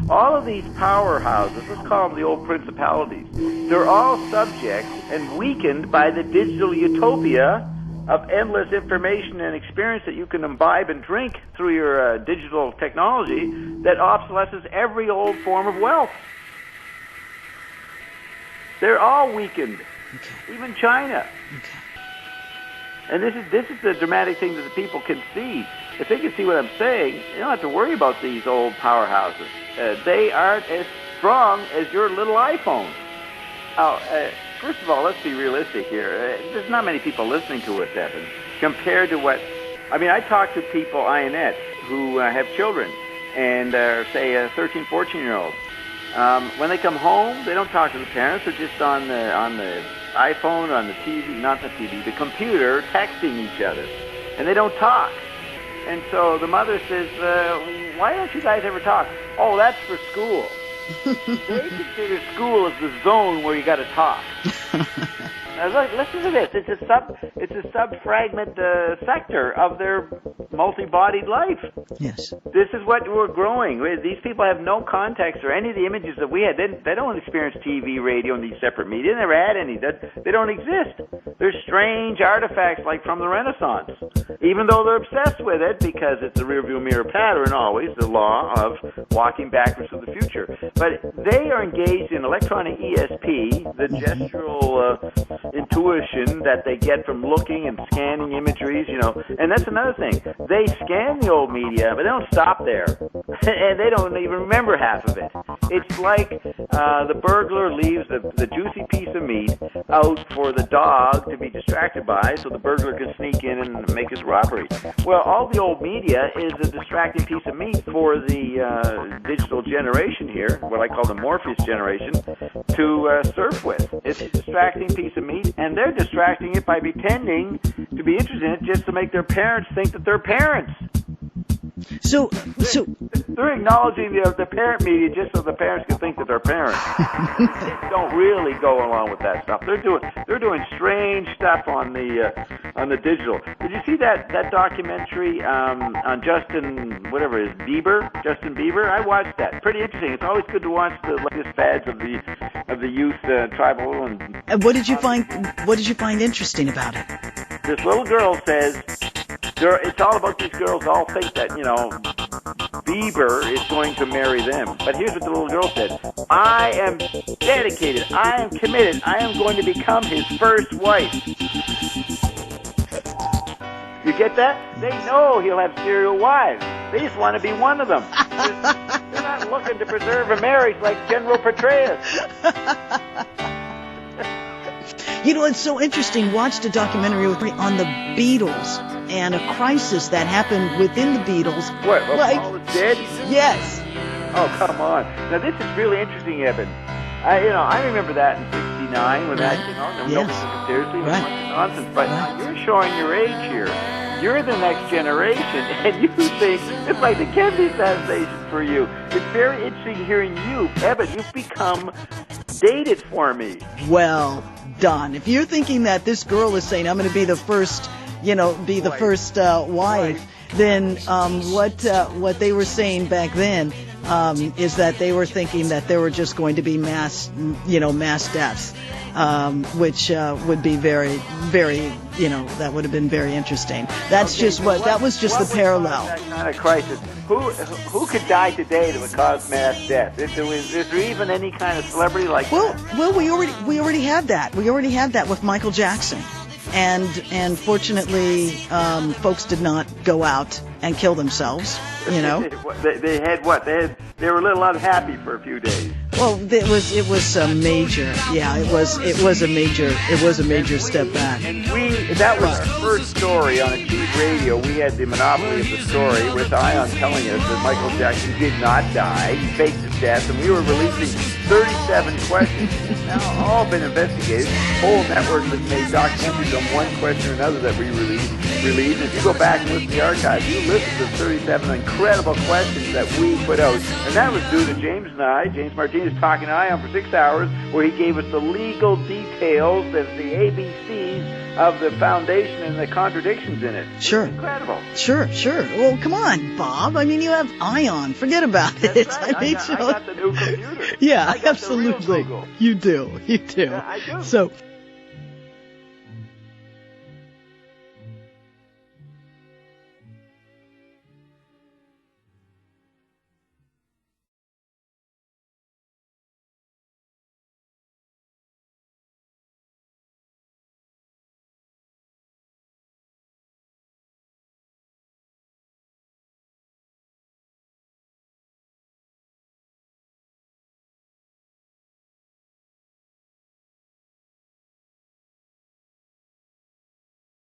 All of these powerhouses, let's call them the old principalities, they're all subject and weakened by the digital utopia of endless information and experience that you can imbibe and drink through your digital technology that obsolesces every old form of wealth. They're all weakened, even China. And this is the dramatic thing that the people can see. If they can see what I'm saying, you don't have to worry about these old powerhouses. They aren't as strong as your little iPhone. First of all, let's be realistic here. There's not many people listening to us, Evan, compared to what... I mean, I talk to people, INETs, who have children, and say 13, 14-year-olds. When they come home, they don't talk to the parents. They're just on the iPhone or on the TV, not the TV, the computer, texting each other. And they don't talk. And so the mother says, why don't you guys ever talk? Oh, that's for school. They consider school as the zone where you got to talk. Now, look, listen to this. It's a sub-fragment sector of their multi-bodied life. Yes. This is what we're growing. These people have no context or any of the images that we had. They don't experience TV, radio, and these separate media. They never had any. They don't exist. They're strange artifacts like from the Renaissance, even though they're obsessed with it because it's a rearview mirror pattern, always, the law of walking backwards to the future. But they are engaged in electronic ESP, the gestural intuition that they get from looking and scanning imageries, and that's another thing. They scan the old media, but they don't stop there, and they don't even remember half of it. It's like the burglar leaves the juicy piece of meat out for the dog to be distracted by, so the burglar can sneak in and make his robbery. Well, all the old media is a distracting piece of meat for the digital generation here, what I call the Morpheus generation, to surf with. It's a distracting piece of meat, and they're distracting it by pretending to be interested in it just to make their parents think that they're parents. So they're acknowledging the parent media just so the parents can think that they're parents. They don't really go along with that stuff. They're doing strange stuff on the digital. Did you see that documentary on Justin Bieber? I watched that. Pretty interesting. It's always good to watch the latest fads of the youth, tribal and what did you find interesting about it? This little girl says. It's all about these girls all think that, Bieber is going to marry them. But here's what the little girl said. I am dedicated. I am committed. I am going to become his first wife. You get that? They know he'll have serial wives. They just want to be one of them. They're not looking to preserve a marriage like General Petraeus. It's so interesting. Watched a documentary on the Beatles and a crisis that happened within the Beatles. What? Paul is dead? Yes. Oh, come on. Now, this is really interesting, Evan. I remember that in '69 when that came out. Nobody took it seriously. It was a bunch of nonsense. But you're showing your age here. You're the next generation, and you think it's like the Kennedy assassination for you. It's very interesting hearing you, Evan. You've become dated for me. Well done. If you're thinking that this girl is saying, I'm going to be the first, first wife, then what they were saying back then is that they were thinking that there were just going to be mass deaths, which would be very, very, that would have been very interesting. That was just the parallel. That kind of crisis. Who could die today that would cause mass death? Is there even any kind of celebrity like that? Well, we already had that. We already had that with Michael Jackson. And fortunately, folks did not go out and kill themselves. They had what? They were a little unhappy for a few days. Well, it was a major. Yeah, it was a major step back. And that was our first story on Achieve Radio. We had the monopoly of the story with Ion telling us that Michael Jackson did not die. He faked his death, and we were releasing 37 questions. Now all been investigated. Whole network has made documentaries on one question or another that we released. If you go back and listen to the archives, you listen to 37 incredible questions that we put out. And that was due to James Martinez, talking to Ion for 6 hours, where he gave us the legal details of the ABCs of the foundation and the contradictions in it. Sure. It's incredible. Sure. Well, come on, Bob. I mean, you have Ion. Forget about it. That's right. I mean, I got the new computer. Yeah, I got absolutely. The real Google. You do. Yeah, I do. So